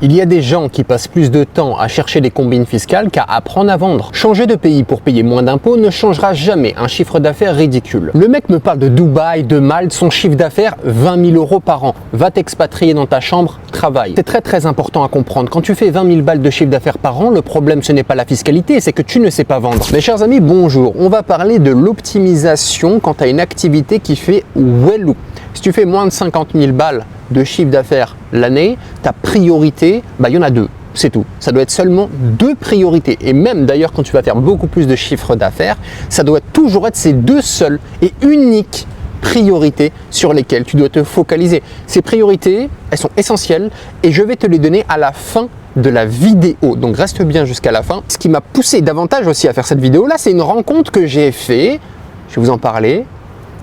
Il y a des gens qui passent plus de temps à chercher des combines fiscales qu'à apprendre à vendre. Changer de pays pour payer moins d'impôts ne changera jamais un chiffre d'affaires ridicule. Le mec me parle de Dubaï, de Malte, son chiffre d'affaires 20 000 € par an. Va t'expatrier dans ta chambre, travaille. C'est très important à comprendre. Quand tu fais 20 000 balles de chiffre d'affaires par an, le problème ce n'est pas la fiscalité, c'est que tu ne sais pas vendre. Mes chers amis, bonjour. On va parler de l'optimisation quand tu as une activité qui fait wellou. Si tu fais moins de 50 000 balles de chiffre d'affaires l'année, ta priorité, il y en a deux, c'est tout. Ça doit être seulement deux priorités. Et même d'ailleurs, quand tu vas faire beaucoup plus de chiffre d'affaires, ça doit toujours être ces deux seules et uniques priorités sur lesquelles tu dois te focaliser. Ces priorités, elles sont essentielles et je vais te les donner à la fin de la vidéo. Donc reste bien jusqu'à la fin. Ce qui m'a poussé davantage aussi à faire cette vidéo-là, c'est une rencontre que j'ai fait, je vais vous en parler,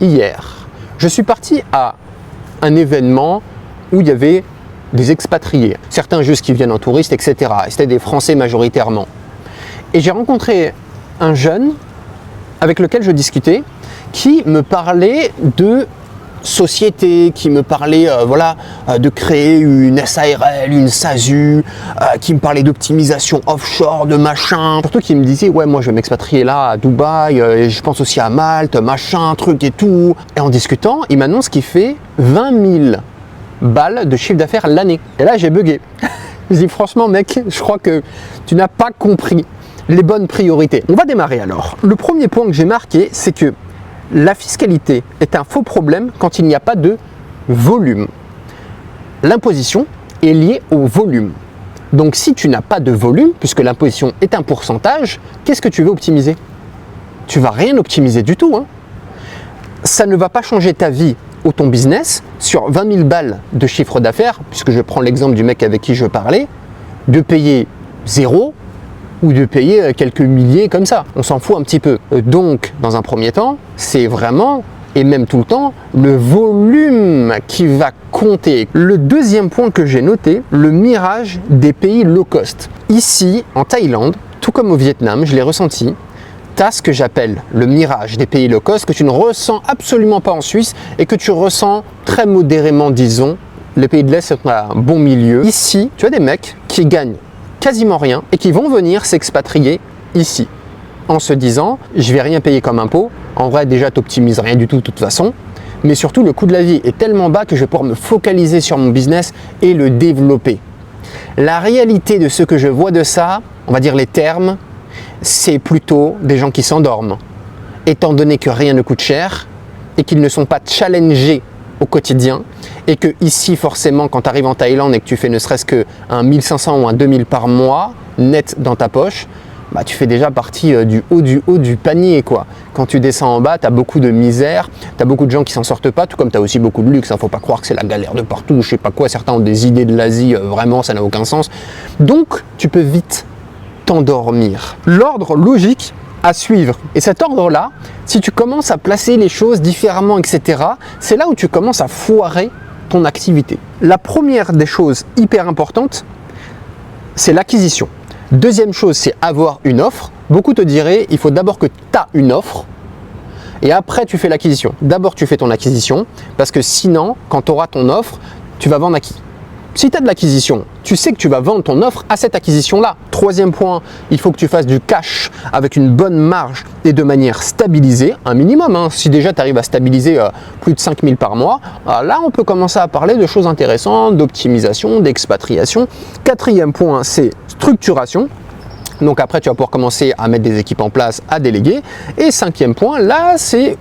hier. Je suis parti à un événement où il y avait des expatriés, certains juste qui viennent en touriste, etc. Et c'était des Français majoritairement. Et j'ai rencontré un jeune avec lequel je discutais qui me parlait de société, qui me parlait de créer une SARL, une SASU, qui me parlait d'optimisation offshore, de machin. Surtout qui me disait, ouais, moi je vais m'expatrier là à Dubaï, et je pense aussi à Malte, machin, truc et tout. Et en discutant, il m'annonce qu'il fait 20 000 balles de chiffre d'affaires l'année. Et là, j'ai bugué. Je dis, franchement, mec, je crois que tu n'as pas compris les bonnes priorités. On va démarrer alors. Le premier point que j'ai marqué, c'est que la fiscalité est un faux problème quand il n'y a pas de volume. L'imposition est liée au volume. Donc, si tu n'as pas de volume, puisque l'imposition est un pourcentage, qu'est-ce que tu veux optimiser? Tu ne vas rien optimiser du tout, hein. Ça ne va pas changer ta vie ou ton business sur 20 000 balles de chiffre d'affaires, puisque je prends l'exemple du mec avec qui je parlais, de payer 0 ou de payer quelques milliers comme ça. On s'en fout un petit peu. Donc, dans un premier temps, c'est vraiment, et même tout le temps, le volume qui va compter. Le deuxième point que j'ai noté, le mirage des pays low cost. Ici, en Thaïlande, tout comme au Vietnam, je l'ai ressenti, tu as ce que j'appelle le mirage des pays low cost que tu ne ressens absolument pas en Suisse et que tu ressens très modérément, disons. Les pays de l'Est, c'est un bon milieu. Ici, tu as des mecs qui gagnent quasiment rien et qui vont venir s'expatrier ici en se disant, je vais rien payer comme impôt. En vrai, déjà, tu n'optimises rien du tout de toute façon. Mais surtout, le coût de la vie est tellement bas que je vais pouvoir me focaliser sur mon business et le développer. La réalité de ce que je vois de ça, on va dire les termes, c'est plutôt des gens qui s'endorment, étant donné que rien ne coûte cher et qu'ils ne sont pas challengés au quotidien et que ici forcément quand tu arrives en Thaïlande et que tu fais ne serait-ce qu'un 1500 ou un 2000 par mois net dans ta poche, tu fais déjà partie du haut du panier quoi. Quand tu descends en bas, tu as beaucoup de misère, tu as beaucoup de gens qui s'en sortent pas, tout comme tu as aussi beaucoup de luxe, faut pas croire que c'est la galère de partout, je sais pas quoi, certains ont des idées de l'Asie, vraiment ça n'a aucun sens. Donc tu peux vite t'endormir. L'ordre logique à suivre. Et cet ordre-là, si tu commences à placer les choses différemment, etc., c'est là où tu commences à foirer ton activité. La première des choses hyper importantes, c'est l'acquisition. Deuxième chose, c'est avoir une offre. Beaucoup te diraient, il faut d'abord que tu as une offre et après tu fais l'acquisition. D'abord tu fais ton acquisition parce que sinon, quand tu auras ton offre, tu vas vendre à qui? Si tu as de l'acquisition, tu sais que tu vas vendre ton offre à cette acquisition-là. Troisième point, il faut que tu fasses du cash avec une bonne marge et de manière stabilisée, un minimum. Si déjà tu arrives à stabiliser plus de 5 000 par mois, là on peut commencer à parler de choses intéressantes, d'optimisation, d'expatriation. Quatrième point, c'est structuration. Donc après, tu vas pouvoir commencer à mettre des équipes en place, à déléguer. Et cinquième point, là, c'est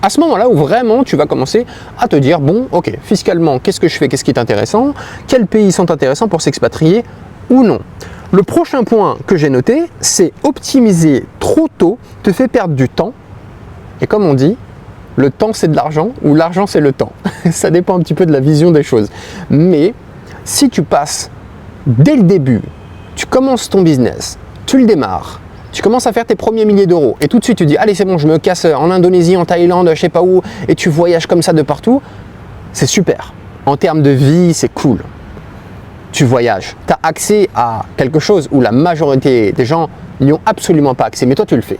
à ce moment-là où vraiment tu vas commencer à te dire, bon, ok, fiscalement, qu'est-ce que je fais, qu'est-ce qui est intéressant, quels pays sont intéressants pour s'expatrier ou non. Le prochain point que j'ai noté, c'est optimiser trop tôt te fait perdre du temps. Et comme on dit, le temps c'est de l'argent ou l'argent c'est le temps. Ça dépend un petit peu de la vision des choses. Mais si tu passes dès le début, tu commences ton business, tu le démarres, tu commences à faire tes premiers milliers d'euros et tout de suite tu dis allez c'est bon, je me casse en Indonésie, en Thaïlande, je sais pas où et tu voyages comme ça de partout, c'est super. En termes de vie, c'est cool. Tu voyages, tu as accès à quelque chose où la majorité des gens n'y ont absolument pas accès, mais toi tu le fais.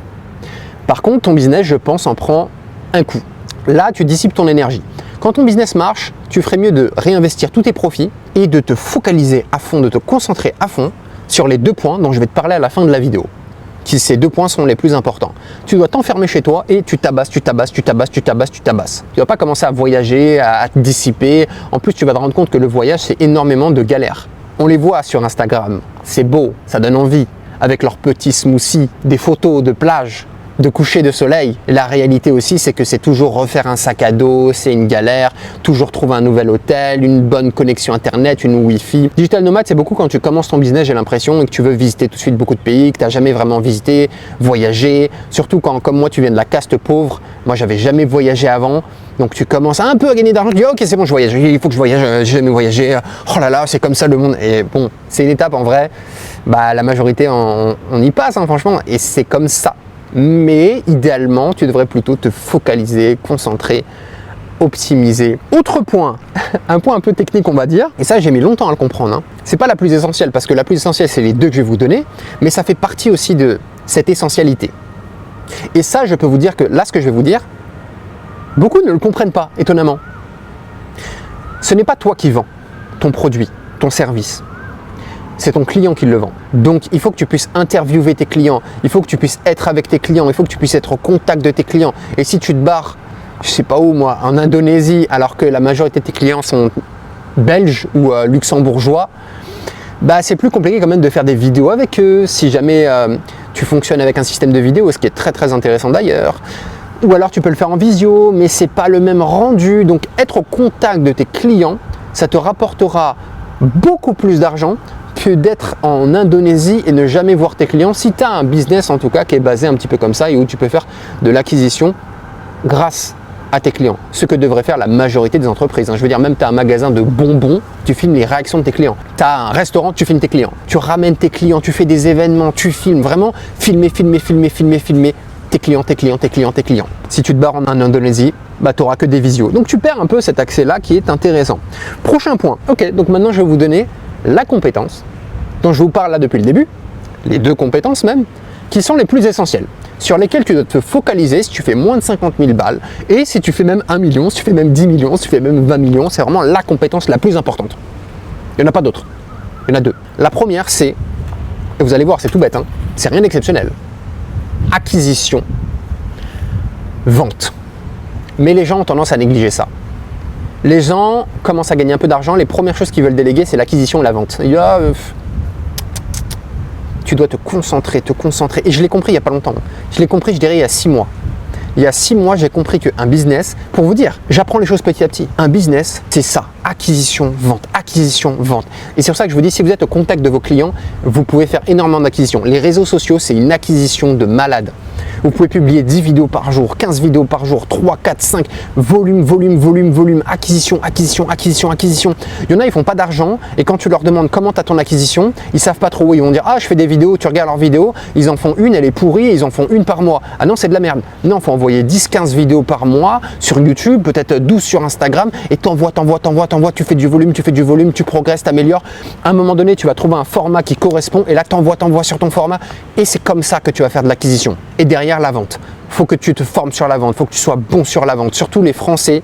Par contre, ton business, je pense, en prend un coup. Là, tu dissipes ton énergie. Quand ton business marche, tu ferais mieux de réinvestir tous tes profits et de te focaliser à fond, de te concentrer à fond sur les 2 points dont je vais te parler à la fin de la vidéo. Ces 2 points sont les plus importants. Tu dois t'enfermer chez toi et tu tabasses, tu tabasses, tu tabasses, tu tabasses, tu tabasses. Tu ne vas pas commencer à voyager, à te dissiper. En plus, tu vas te rendre compte que le voyage, c'est énormément de galères. On les voit sur Instagram. C'est beau, ça donne envie. Avec leurs petits smoothies, des photos de plage, de coucher de soleil. La réalité aussi, c'est que c'est toujours refaire un sac à dos, c'est une galère, toujours trouver un nouvel hôtel, une bonne connexion internet, une wifi. Digital nomade, c'est beaucoup quand tu commences ton business, j'ai l'impression, et que tu veux visiter tout de suite beaucoup de pays, que tu n'as jamais vraiment visité, voyager, surtout quand, comme moi, tu viens de la caste pauvre. Moi, j'avais jamais voyagé avant. Donc tu commences un peu à gagner d'argent, tu dis ok c'est bon je voyage, il faut que je voyage, j'ai jamais voyagé, oh là là c'est comme ça le monde. Et bon, c'est une étape en vrai, bah, la majorité on y passe hein, franchement, et c'est comme ça. Mais idéalement tu devrais plutôt te focaliser, concentrer, optimiser. Autre point, un point un peu technique on va dire, et ça j'ai mis longtemps à le comprendre, hein. C'est pas la plus essentielle parce que la plus essentielle c'est les 2 que je vais vous donner, mais ça fait partie aussi de cette essentialité. Et ça je peux vous dire que là ce que je vais vous dire, beaucoup ne le comprennent pas, étonnamment. Ce n'est pas toi qui vends ton produit, ton service. C'est ton client qui le vend. Donc, il faut que tu puisses interviewer tes clients. Il faut que tu puisses être avec tes clients. Il faut que tu puisses être au contact de tes clients. Et si tu te barres, je sais pas où moi, en Indonésie, alors que la majorité de tes clients sont belges ou luxembourgeois, bah, c'est plus compliqué quand même de faire des vidéos avec eux. Si jamais tu fonctionnes avec un système de vidéo, ce qui est très très intéressant d'ailleurs. Ou alors tu peux le faire en visio, mais c'est pas le même rendu. Donc être au contact de tes clients, ça te rapportera beaucoup plus d'argent que d'être en Indonésie et ne jamais voir tes clients. Si tu as un business en tout cas qui est basé un petit peu comme ça et où tu peux faire de l'acquisition grâce à tes clients. Ce que devrait faire la majorité des entreprises. Je veux dire, même tu as un magasin de bonbons, tu filmes les réactions de tes clients. Tu as un restaurant, tu filmes tes clients. Tu ramènes tes clients, tu fais des événements, tu filmes. Vraiment, filmer, filmer, filmer, filmer, filmer. Tes clients, tes clients, tes clients, tes clients. Si tu te barres en Indonésie, bah, tu n'auras que des visios. Donc tu perds un peu cet accès-là qui est intéressant. Prochain point. Ok, donc maintenant je vais vous donner la compétence dont je vous parle là depuis le début, les 2 compétences même, qui sont les plus essentielles, sur lesquelles tu dois te focaliser si tu fais moins de 50 000 balles, et si tu fais même 1 million, si tu fais même 10 millions, si tu fais même 20 millions, c'est vraiment la compétence la plus importante. Il n'y en a pas d'autres. Il y en a 2. La première, c'est, et vous allez voir, c'est tout bête, hein, c'est rien d'exceptionnel. Acquisition, vente. Mais les gens ont tendance à négliger ça. Les gens commencent à gagner un peu d'argent, les premières choses qu'ils veulent déléguer, c'est l'acquisition et la vente. Il y a, tu dois te concentrer. Et je l'ai compris il n'y a pas longtemps. Je l'ai compris, je dirais, il y a 6 mois. Il y a 6 mois, j'ai compris qu'un business, pour vous dire, j'apprends les choses petit à petit. Un business, c'est ça. Acquisition, vente, acquisition, vente. Et c'est pour ça que je vous dis, si vous êtes au contact de vos clients, vous pouvez faire énormément d'acquisitions. Les réseaux sociaux, c'est une acquisition de malade. Vous pouvez publier 10 vidéos par jour, 15 vidéos par jour, 3, 4, 5, volume, acquisition. Il y en a, ils font pas d'argent et quand tu leur demandes comment tu as ton acquisition, ils savent pas trop où ils vont dire ah je fais des vidéos, tu regardes leurs vidéos, ils en font une, elle est pourrie, ils en font une par mois. Ah non, c'est de la merde. Non, il faut envoyer 10-15 vidéos par mois sur YouTube, peut-être 12 sur Instagram et t'envoies, tu fais du volume, tu progresses, t'améliores. À un moment donné, tu vas trouver un format qui correspond et là t'envoies sur ton format et c'est comme ça que tu vas faire de l'acquisition. Et derrière la vente, il faut que tu te formes sur la vente, il faut que tu sois bon sur la vente, surtout les Français,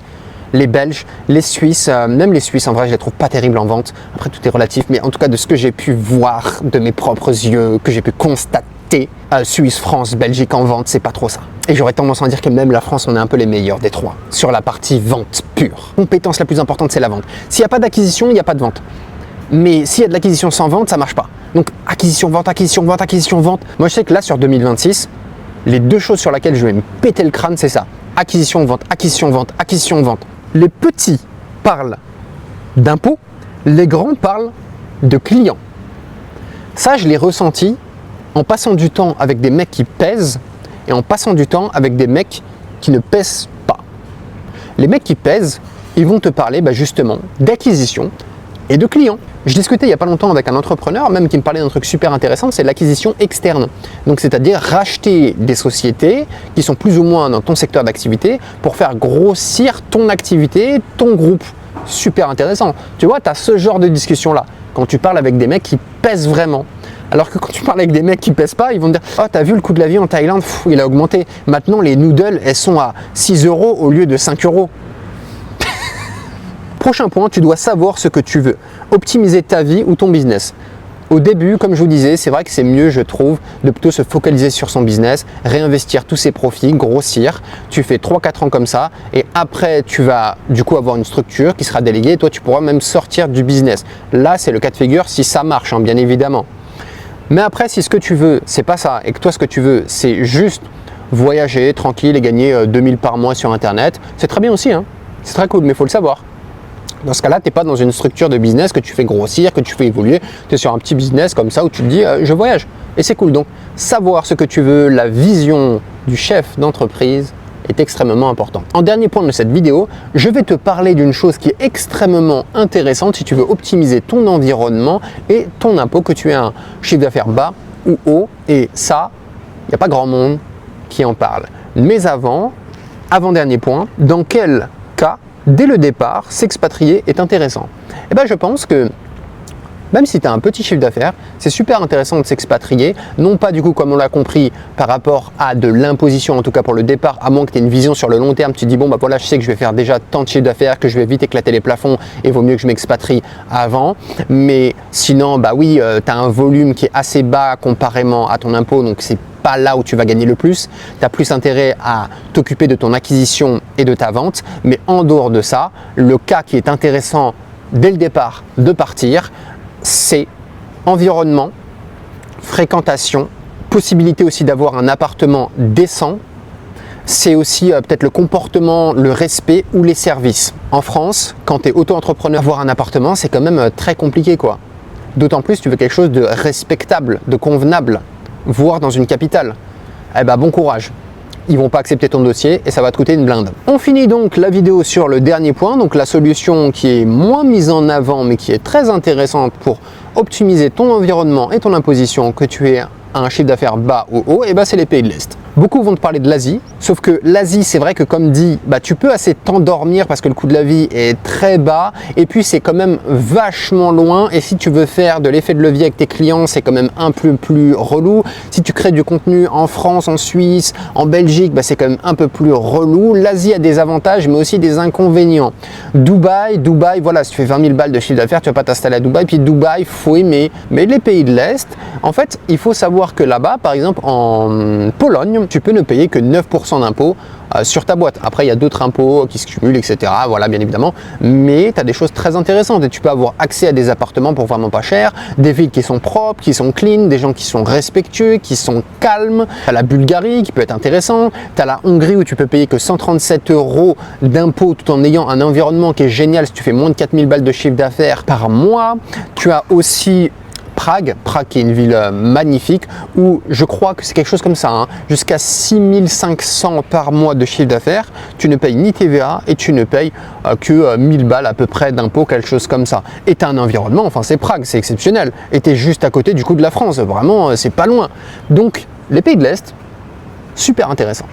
les Belges, les Suisses, même les Suisses en vrai je les trouve pas terribles en vente, après tout est relatif, mais en tout cas de ce que j'ai pu voir de mes propres yeux, que j'ai pu constater, Suisse, France, Belgique en vente, c'est pas trop ça. Et j'aurais tendance à dire que même la France on est un peu les meilleurs des 3, sur la partie vente pure. Compétence la plus importante c'est la vente. S'il n'y a pas d'acquisition, il n'y a pas de vente. Mais s'il y a de l'acquisition sans vente, ça marche pas. Donc acquisition, vente. Moi je sais que là sur 2026, les 2 choses sur lesquelles je vais me péter le crâne, c'est ça. Acquisition, vente. Les petits parlent d'impôts, les grands parlent de clients. Ça, je l'ai ressenti en passant du temps avec des mecs qui pèsent et en passant du temps avec des mecs qui ne pèsent pas. Les mecs qui pèsent, ils vont te parler justement d'acquisition et de clients. Je discutais il n'y a pas longtemps avec un entrepreneur, même qui me parlait d'un truc super intéressant, c'est l'acquisition externe. Donc c'est-à-dire racheter des sociétés qui sont plus ou moins dans ton secteur d'activité pour faire grossir ton activité, ton groupe. Super intéressant. Tu vois, tu as ce genre de discussion-là. Quand tu parles avec des mecs qui pèsent vraiment. Alors que quand tu parles avec des mecs qui pèsent pas, ils vont te dire « Oh, t'as vu le coût de la vie en Thaïlande, il a augmenté. Maintenant, les noodles, elles sont à 6 € au lieu de 5 €. » Prochain point, tu dois savoir ce que tu veux. Optimiser ta vie ou ton business. Au début, comme je vous disais, c'est vrai que c'est mieux, je trouve, de plutôt se focaliser sur son business, réinvestir tous ses profits, grossir. Tu fais 3-4 ans comme ça et après, tu vas du coup avoir une structure qui sera déléguée et toi, tu pourras même sortir du business. Là, c'est le cas de figure si ça marche, hein, bien évidemment. Mais après, si ce que tu veux, c'est pas ça et que toi, ce que tu veux, c'est juste voyager tranquille et gagner 2000 par mois sur Internet, c'est très bien aussi, hein. C'est très cool, mais il faut le savoir. Dans ce cas-là, tu n'es pas dans une structure de business que tu fais grossir, que tu fais évoluer. Tu es sur un petit business comme ça où tu te dis je voyage. Et c'est cool. Donc, savoir ce que tu veux, la vision du chef d'entreprise est extrêmement important. En dernier point de cette vidéo, je vais te parler d'une chose qui est extrêmement intéressante si tu veux optimiser ton environnement et ton impôt, que tu aies un chiffre d'affaires bas ou haut. Et ça, il n'y a pas grand monde qui en parle. Mais avant-dernier point, dans quel cas dès le départ, s'expatrier est intéressant? Eh bien, je pense que même si tu as un petit chiffre d'affaires, c'est super intéressant de s'expatrier, non pas du coup comme on l'a compris par rapport à de l'imposition, en tout cas pour le départ, à moins que tu aies une vision sur le long terme, tu te dis bon bah voilà, je sais que je vais faire déjà tant de chiffre d'affaires, que je vais vite éclater les plafonds et vaut mieux que je m'expatrie avant. Mais sinon, bah oui, tu as un volume qui est assez bas comparément à ton impôt, donc c'est pas là où tu vas gagner le plus. Tu as plus intérêt à t'occuper de ton acquisition et de ta vente. Mais en dehors de ça, le cas qui est intéressant dès le départ de partir, c'est environnement, fréquentation, possibilité aussi d'avoir un appartement décent. C'est aussi peut-être le comportement, le respect ou les services. En France, quand tu es auto-entrepreneur, avoir un appartement, c'est quand même très compliqué, quoi. D'autant plus tu veux quelque chose de respectable, de convenable, voire dans une capitale. Eh ben bon courage. Ils vont pas accepter ton dossier et ça va te coûter une blinde. On finit donc la vidéo sur le dernier point, donc la solution qui est moins mise en avant mais qui est très intéressante pour optimiser ton environnement et ton imposition, que tu aies un chiffre d'affaires bas ou haut, et ben c'est les pays de l'Est. Beaucoup vont te parler de l'Asie, sauf que l'Asie, c'est vrai que comme dit, bah, tu peux assez t'endormir parce que le coût de la vie est très bas et puis c'est quand même vachement loin, et si tu veux faire de l'effet de levier avec tes clients, c'est quand même un peu plus relou. Si tu crées du contenu en France, en Suisse, en Belgique, bah, c'est quand même un peu plus relou. L'Asie a des avantages mais aussi des inconvénients. Dubaï, voilà, si tu fais 20 000 balles de chiffre d'affaires, tu vas pas t'installer à Dubaï. Puis Dubaï, faut aimer. Mais les pays de l'Est, en fait, il faut savoir que là-bas, par exemple en Pologne, tu peux ne payer que 9% d'impôts sur ta boîte. Après, il y a d'autres impôts qui se cumulent, etc. Voilà, bien évidemment. Mais tu as des choses très intéressantes et tu peux avoir accès à des appartements pour vraiment pas cher, des villes qui sont propres, qui sont clean, des gens qui sont respectueux, qui sont calmes. Tu as la Bulgarie qui peut être intéressant. Tu as la Hongrie où tu peux payer que 137 € d'impôts tout en ayant un environnement qui est génial si tu fais moins de 4000 balles de chiffre d'affaires par mois. Tu as aussi Prague qui est une ville magnifique où je crois que c'est quelque chose comme ça, hein, jusqu'à 6500 par mois de chiffre d'affaires, tu ne payes ni TVA et tu ne payes que 1000 balles à peu près d'impôts, quelque chose comme ça. Et tu as un environnement, enfin c'est Prague, c'est exceptionnel. Et tu es juste à côté du coup de la France, vraiment c'est pas loin. Donc les pays de l'Est, super intéressant.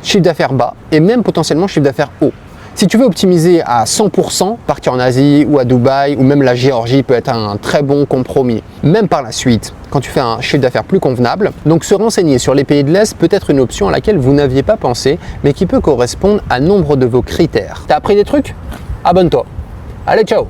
Chiffre d'affaires bas et même potentiellement chiffre d'affaires haut. Si tu veux optimiser à 100%, partir en Asie ou à Dubaï ou même la Géorgie peut être un très bon compromis. Même par la suite, quand tu fais un chiffre d'affaires plus convenable. Donc se renseigner sur les pays de l'Est peut être une option à laquelle vous n'aviez pas pensé, mais qui peut correspondre à nombre de vos critères. T'as appris des trucs? Abonne-toi. Allez, ciao!